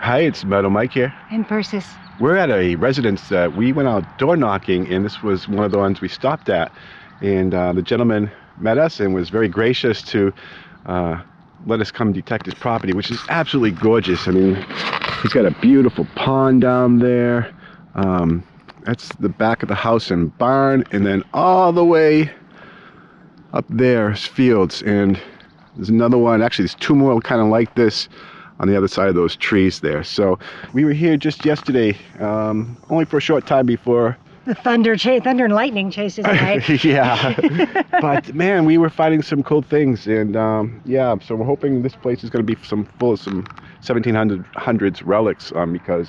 Hi, it's Metal Mike here. And Persis. We're at a residence that we went out door knocking, and this was one of the ones we stopped at. And the gentleman met us and was very gracious to let us come detect his property, which is absolutely gorgeous. I mean, he's got a beautiful pond down there. That's the back of the house and barn, and then all the way up there is fields. And there's another one, actually there's two more kind of like this on the other side of those trees there. So we were here just yesterday, only for a short time before the thunder and lightning chases away. Yeah, but man, we were finding some cool things, and yeah, so we're hoping this place is going to be full of some 1700s relics, because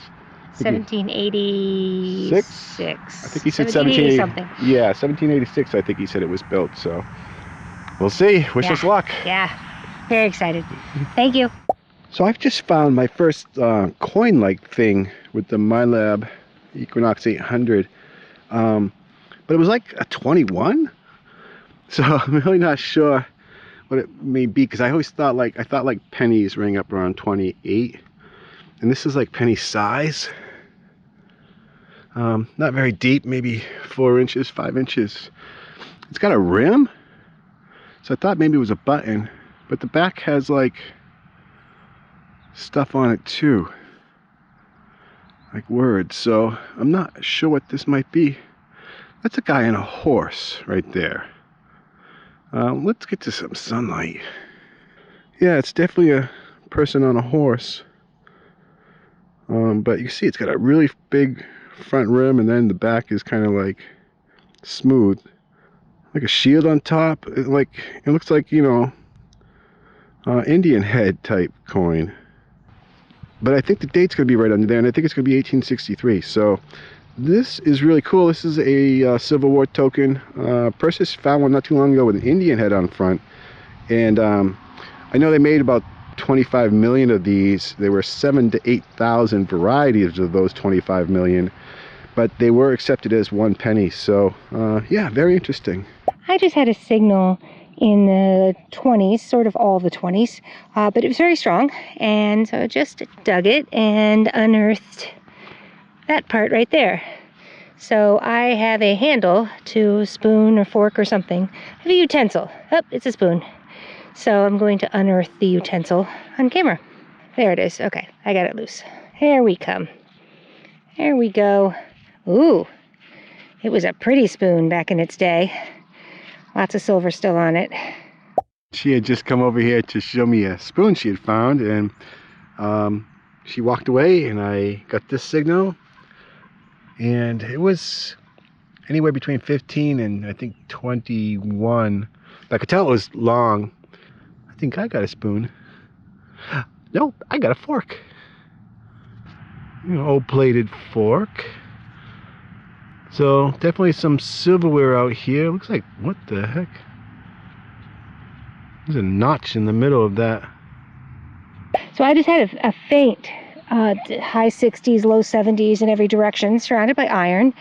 1786. I think he said 1780 something. Yeah, 1786. I think he said it was built. So we'll see. Wish us luck. Yeah, very excited. Thank you. So I've just found my first coin-like thing with the Minelab Equinox 800, but it was like a 21. So I'm really not sure what it may be, because I always thought like pennies ring up around 28, and this is like penny size. Not very deep, maybe 4 inches, 5 inches. It's got a rim, so I thought maybe it was a button, but the back has like stuff on it too, like words. So I'm not sure what this might be. That's a guy on a horse right there. Let's get to some sunlight. Yeah, it's definitely a person on a horse, but you see it's got a really big front rim, and then the back is kind of like smooth, like a shield on top. It looks like, you know, Indian head type coin. But I think the date's going to be right under there, and I think it's going to be 1863. So this is really cool. This is a Civil War token. Persis found one not too long ago with an Indian head on front, and I know they made about 25 million of these. There were 7,000 to 8,000 varieties of those 25 million, but they were accepted as 1 penny. So yeah, very interesting. I just had a signal in the 20s, sort of all the 20s, but it was very strong, and so I just dug it and unearthed that part right there. So I have a handle to a spoon or fork or something. I have a utensil. Oh, it's a spoon. So I'm going to unearth the utensil on camera. There it is. Okay, I got it loose. Here we come. There we go. Ooh, it was a pretty spoon back in its day. Lots of silver still on it. She had just come over here to show me a spoon she had found, and she walked away, and I got this signal, and it was anywhere between 15 and I think 21. I could tell it was long. I think I got a spoon. Nope, I got a fork. You know, old plated fork. So definitely some silverware out here. Looks like, what the heck? There's a notch in the middle of that. So I just had a faint high 60s, low 70s in every direction, surrounded by iron.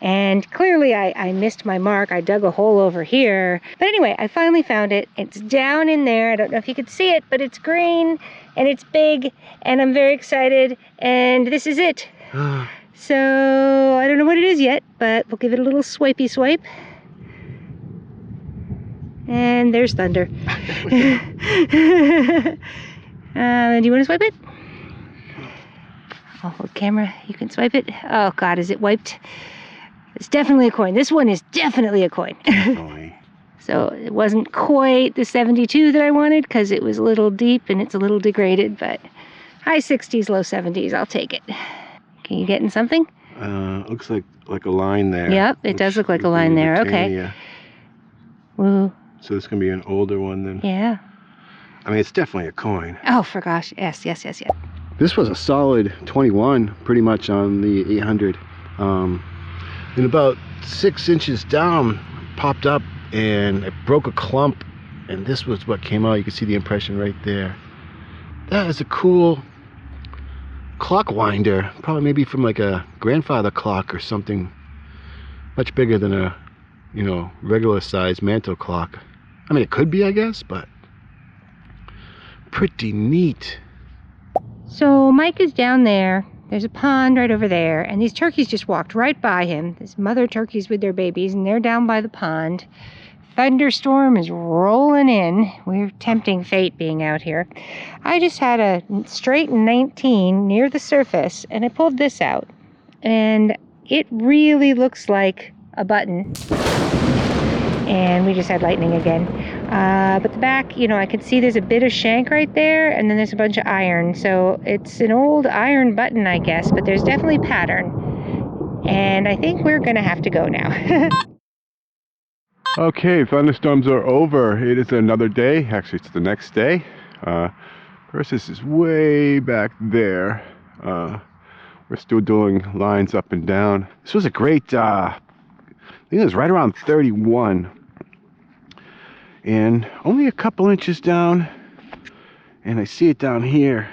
And clearly I missed my mark. I dug a hole over here. But anyway, I finally found it. It's down in there. I don't know if you could see it, but it's green and it's big, and I'm very excited. And this is it. So I don't know what it is yet, but we'll give it a little swipey swipe. And there's thunder. Do you want to swipe it? I'll hold camera. You can swipe it. Oh God, is it wiped? It's definitely a coin. This one is definitely a coin. So it wasn't quite the 72 that I wanted, because it was a little deep and it's a little degraded, but high 60s, low 70s, I'll take it. Can you get in something? Looks like a line there. Yep, it does look like a line there. Okay. Yeah. Woo. So this can be an older one then. Yeah. I mean, it's definitely a coin. Oh, for gosh. Yes. This was a solid 21, pretty much, on the 800. And about 6 inches down, popped up, and it broke a clump, and this was what came out. You can see the impression right there. That is a cool clock winder, probably maybe from like a grandfather clock or something, much bigger than a, you know, regular size mantle clock. I mean, it could be, I guess, but pretty neat. So Mike is down there. There's a pond right over there, and these turkeys just walked right by him. These mother turkeys with their babies, and they're down by the pond. Thunderstorm is rolling in. We're tempting fate being out here. I just had a straight 19 near the surface, and I pulled this out, and it really looks like a button. And we just had lightning again. But the back, you know, I can see there's a bit of shank right there, and then there's a bunch of iron. So it's an old iron button, I guess, but there's definitely pattern. And I think we're gonna have to go now. Okay, thunderstorms are over. It is another day. Actually, it's the next day. Persis is way back there. We're still doing lines up and down. This was a great, I think it was right around 31. And only a couple inches down. And I see it down here.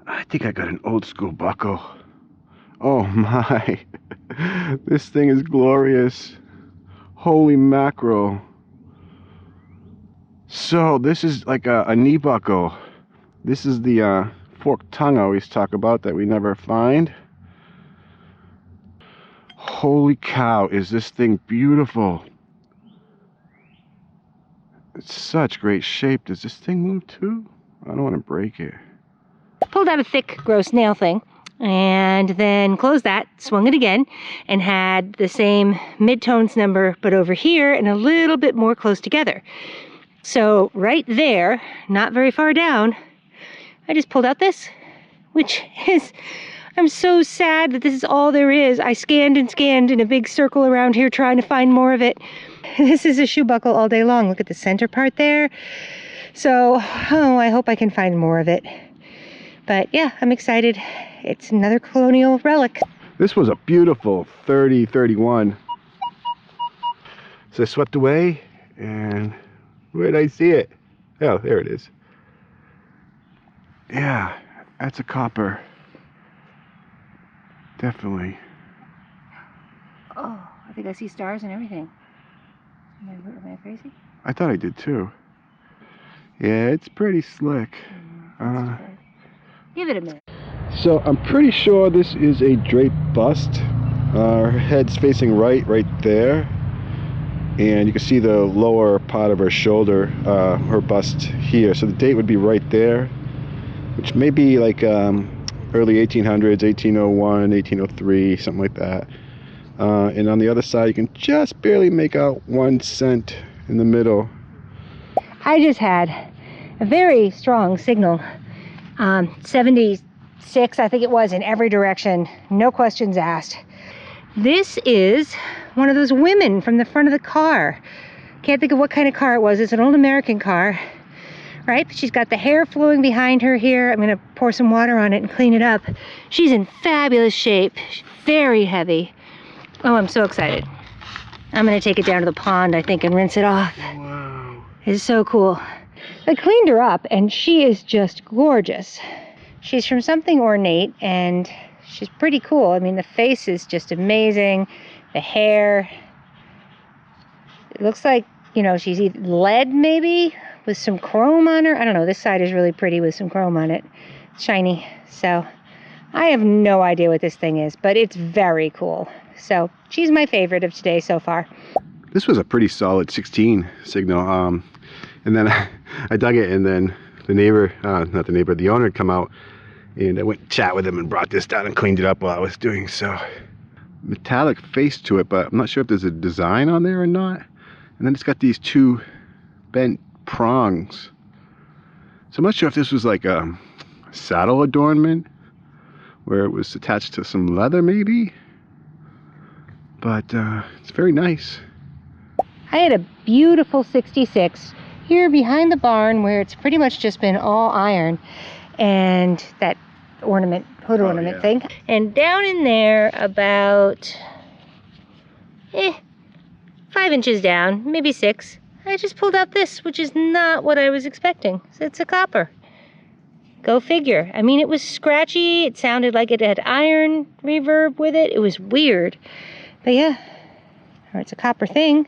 I think I got an old school buckle. Oh my. This thing is glorious. Holy mackerel. So this is like a knee buckle. This is the forked tongue I always talk about that we never find. Holy cow, is this thing beautiful. It's such great shape. Does this thing move too? I don't want to break it. Pulled out a thick, gross nail thing, and then closed that, swung it again, and had the same mid-tones number, but over here and a little bit more close together. So right there, not very far down, I just pulled out this, which is, I'm so sad that this is all there is. I scanned and scanned in a big circle around here trying to find more of it. This is a shoe buckle all day long. Look at the center part there. So, oh, I hope I can find more of it. But yeah, I'm excited. It's another colonial relic. This was a beautiful 30-31. So I swept away, and where did I see it? Oh, there it is. Yeah, that's a copper. Definitely. Oh, I think I see stars and everything. Am I crazy? I thought I did too. Yeah, it's pretty slick. Give it a minute. So I'm pretty sure this is a draped bust. Her head's facing right there. And you can see the lower part of her shoulder, her bust here. So the date would be right there, which may be like early 1800s, 1801, 1803, something like that. And on the other side, you can just barely make out 1 cent in the middle. I just had a very strong signal. 76, I think it was, in every direction. No questions asked. This is one of those women from the front of the car. Can't think of what kind of car it was. It's an old American car, right? She's got the hair flowing behind her here. I'm gonna pour some water on it and clean it up. She's in fabulous shape. She's very heavy. Oh, I'm so excited. I'm gonna take it down to the pond, I think, and rinse it off. Wow. It's so cool. I cleaned her up, and she is just gorgeous. She's from something ornate, and she's pretty cool. I mean, the face is just amazing. The hair. It looks like, you know, she's either lead, maybe, with some chrome on her. I don't know. This side is really pretty with some chrome on it. It's shiny. So I have no idea what this thing is, but it's very cool. So she's my favorite of today so far. This was a pretty solid 16 signal. And then I dug it, and then the neighbor, not the neighbor, the owner had come out, and I went to chat with him and brought this down and cleaned it up while I was doing so. Metallic face to it, but I'm not sure if there's a design on there or not. And then it's got these 2 bent prongs. So I'm not sure if this was like a saddle adornment, where it was attached to some leather maybe. But it's very nice. I had a beautiful 66 here behind the barn, where it's pretty much just been all iron, and that ornament, hood ornament thing. And down in there about 5 inches down, maybe 6, I just pulled out this, which is not what I was expecting. So it's a copper. Go figure. I mean, it was scratchy. It sounded like it had iron reverb with it. It was weird. But yeah, or it's a copper thing.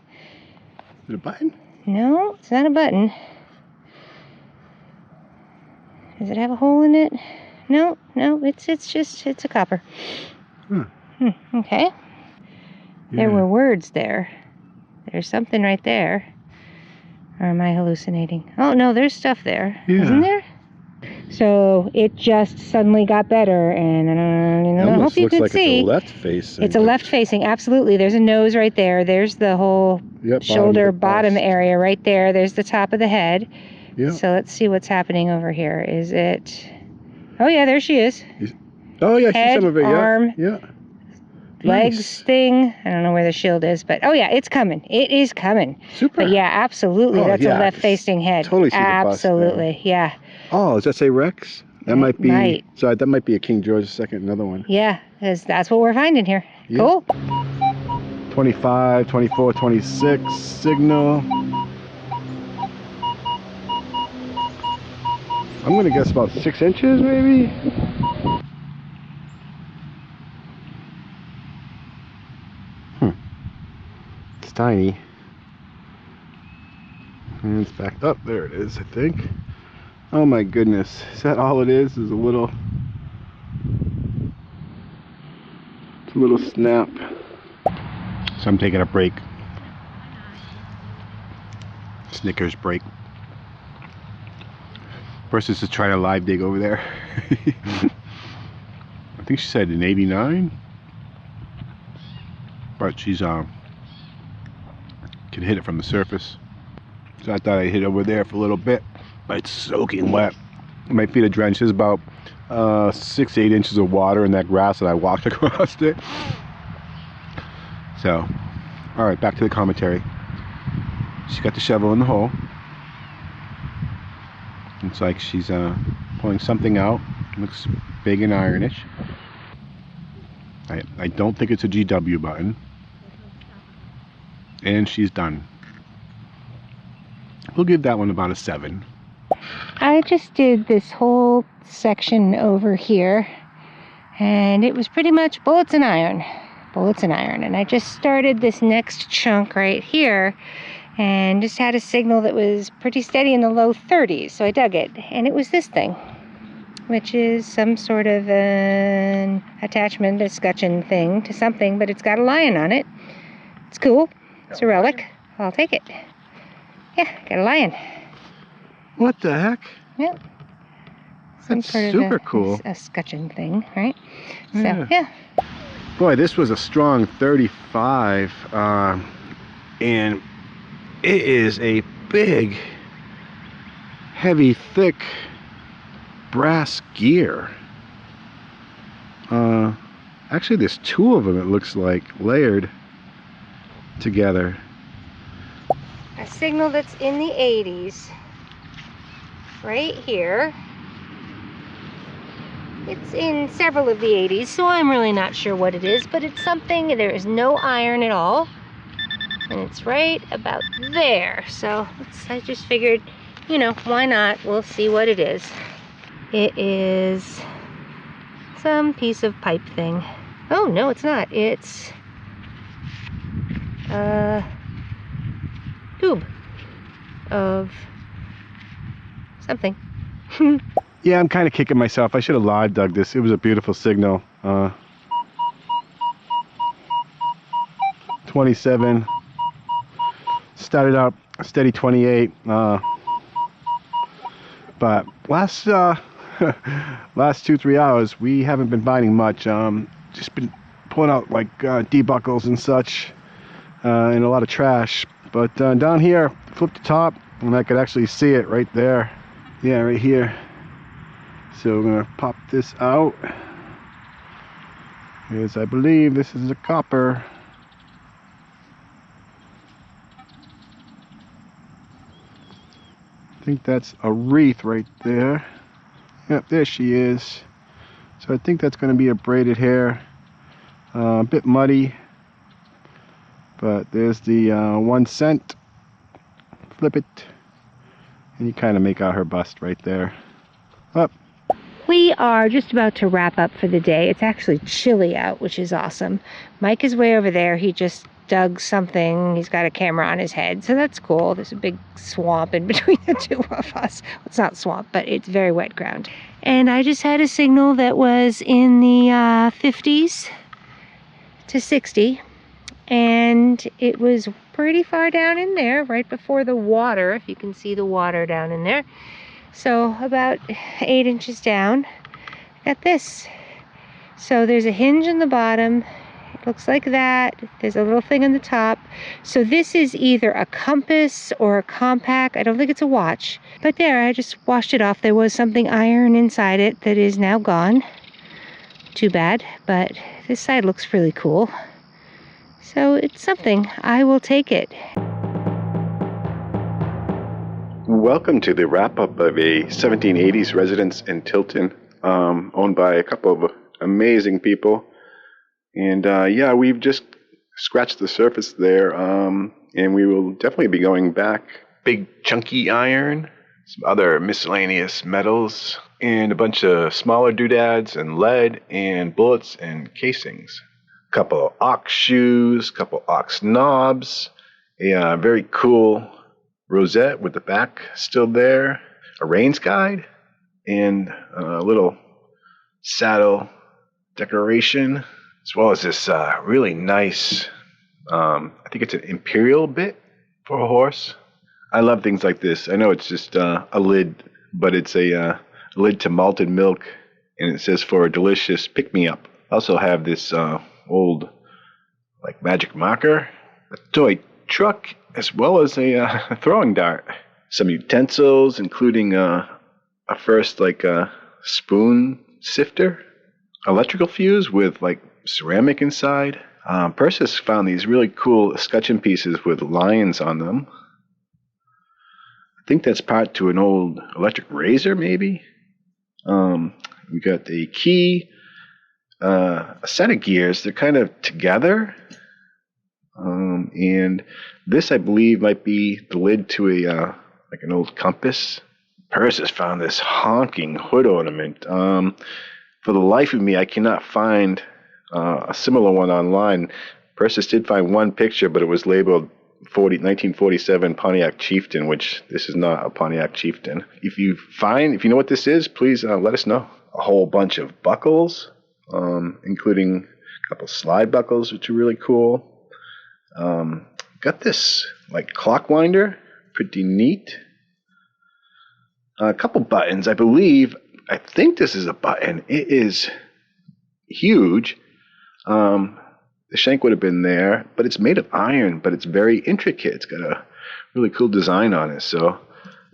Is it a button? No, it's not a button. Does it have a hole in it? No, no, it's a copper. Okay. Yeah. There were words there. There's something right there. Or am I hallucinating? Oh, no, there's stuff there. Yeah. Isn't there? So it just suddenly got better, and I hope you could see. It's a left facing. It's a left facing, absolutely. There's a nose right there. There's the whole shoulder bottom area right there. There's the top of the head. Yeah. So let's see what's happening over here. Is it... Oh, yeah, there she is. Oh, yeah, I Head, see some of it. Yeah. arm, Yeah. legs Nice. thing. I don't know where the shield is, but oh yeah, it's coming. It is coming. Super. But yeah, absolutely. Oh, That's yeah, a left-facing head. totally see the bust there. Absolutely, yeah. Oh, does that say Rex? That It might be. might. Sorry, that might be a King George II, another one. Yeah, because that's what we're finding here. Yeah. Cool. 25, 24, 26 signal. I'm gonna guess about 6 inches, maybe. It's tiny. And it's back up. There it is, I think. Oh my goodness. Is that all it is? Is a little... It's a little snap. So I'm taking a break. Snickers break. Persis is trying to live dig over there. I think she said an 89. But she's can hit it from the surface. So I thought I'd hit over there for a little bit. But it's soaking wet. My feet are drenched. There's about 6 to 8 inches of water in that grass that I walked across it. So, alright, back to the commentary. She's got the shovel in the hole. Looks like she's pulling something out. Looks big and ironish. I don't think it's a GW button. And she's done. We'll give that one about a 7. I just did this whole section over here, and it was pretty much bullets and iron. Bullets and iron. And I just started this next chunk right here, and just had a signal that was pretty steady in the low 30s, so I dug it. And it was this thing, which is some sort of an attachment, a scutcheon thing to something, but it's got a lion on it. It's cool. It's a relic. I'll take it. Yeah, got a lion. What the heck? Yep. Some That's sort super of cool. A scutcheon thing, right? So, Yeah. yeah. Boy, this was a strong 35. And it is a big, heavy, thick brass gear. Actually, there's 2 of them, it looks like, layered together. A signal that's in the 80s. Right here. It's in several of the 80s, so I'm really not sure what it is, but it's something. There is no iron at all. And it's right about there. So I just figured, you know, why not? We'll see what it is. It is some piece of pipe thing. Oh, no, it's not. It's a tube of something. Yeah, I'm kind of kicking myself. I should have live dug this. It was a beautiful signal. 27. Started out a steady 28. But last last 2-3 hours we haven't been finding much. Just been pulling out like debuckles and such, and a lot of trash. But down here, flip the top, and I could actually see it right there. Yeah, right here. So we're gonna pop this out. Because I believe this is a copper. I think that's a wreath right there. Yep, there she is. So I think that's going to be a braided hair. A bit muddy, but there's the 1 cent. Flip it, and you kind of make out her bust right there. Up. We are just about to wrap up for the day. It's actually chilly out, which is awesome. Mike is way over there. He just dug something. He's got a camera on his head, so that's cool. There's a big swamp in between the two of us. It's not swamp, but it's very wet ground. And I just had a signal that was in the 50s to 60, and it was pretty far down in there, right before the water, if you can see the water down in there. So about 8 inches down, got this. So there's a hinge in the bottom. It looks like that. There's a little thing on the top. So this is either a compass or a compact. I don't think it's a watch. But there, I just washed it off. There was something iron inside it that is now gone. Too bad, but this side looks really cool. So it's something. I will take it. Welcome to the wrap-up of a 1780s residence in Tilton, owned by a couple of amazing people. And yeah, we've just scratched the surface there, and we will definitely be going back. Big chunky iron, some other miscellaneous metals, and a bunch of smaller doodads and lead and bullets and casings. A couple of ox shoes, a couple ox knobs, a very cool rosette with the back still there, a rains guide, and a little saddle decoration, as well as this really nice, I think it's an imperial bit for a horse. I love things like this. I know it's just a lid, but it's a lid to malted milk, and it says for a delicious pick-me-up. I also have this old like magic marker, a toy truck, as well as a throwing dart. Some utensils, including a first spoon sifter, electrical fuse with like ceramic inside. Persis found these really cool escutcheon pieces with lions on them. I think that's part to an old electric razor, maybe. We got a key, a set of gears. They're kind of together. And this, I believe, might be the lid to a like an old compass. Persis found this honking hood ornament. For the life of me, I cannot find a similar one online. Persis did find one picture, but it was labeled 1947 Pontiac Chieftain, which this is not a Pontiac Chieftain. If you know what this is, please let us know. A whole bunch of buckles, including a couple slide buckles, which are really cool. Got this like clock winder, pretty neat. A couple buttons, I think this is a button. It is huge. The shank would have been there, but it's made of iron, but it's very intricate. It's got a really cool design on it, so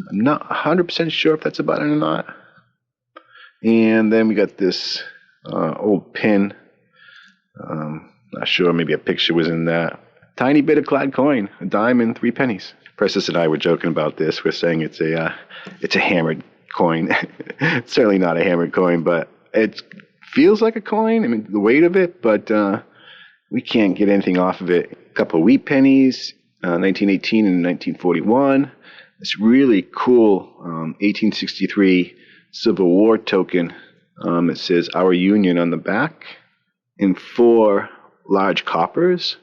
I'm not 100% sure if that's a button or not. And then we got this old pin. Not sure, maybe a picture was in that. Tiny bit of clad coin, a dime and 3 pennies. Persis and I were joking about this. We're saying it's a hammered coin. It's certainly not a hammered coin, but it feels like a coin. I mean, the weight of it, but we can't get anything off of it. A couple of wheat pennies, 1918 and 1941. This really cool 1863 Civil War token. It says "Our Union" on the back, in 4 large coppers.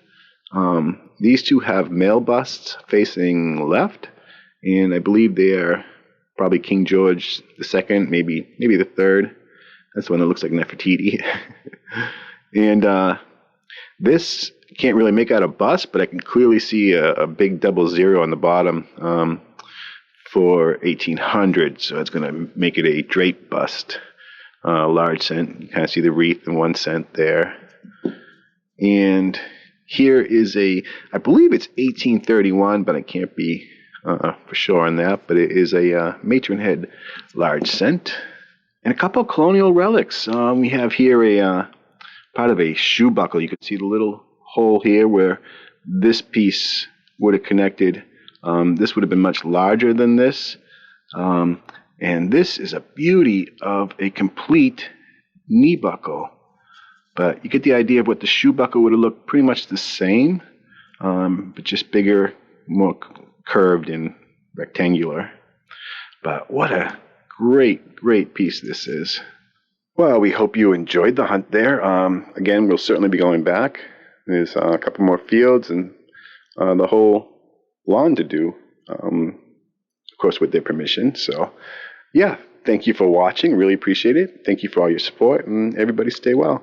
These two have male busts facing left, and I believe they are probably King George II, maybe the 3rd. That's the one that looks like Nefertiti. And this can't really make out a bust, but I can clearly see a big 00 on the bottom for 1800. So it's going to make it a drape bust, large cent. You kind of see the wreath and 1 cent there. And here is I believe it's 1831, but I can't be for sure on that. But it is a matronhead large cent. And a couple of colonial relics. We have here a part of a shoe buckle. You can see the little hole here where this piece would have connected. This would have been much larger than this. And this is a beauty of a complete knee buckle. But you get the idea of what the shoe buckle would have looked pretty much the same, but just bigger, more curved and rectangular. But what a great piece this is. Well, we hope you enjoyed the hunt there. Again, we'll certainly be going back. There's a couple more fields and the whole lawn to do, of course, with their permission. So, yeah, thank you for watching. Really appreciate it. Thank you for all your support, and everybody stay well.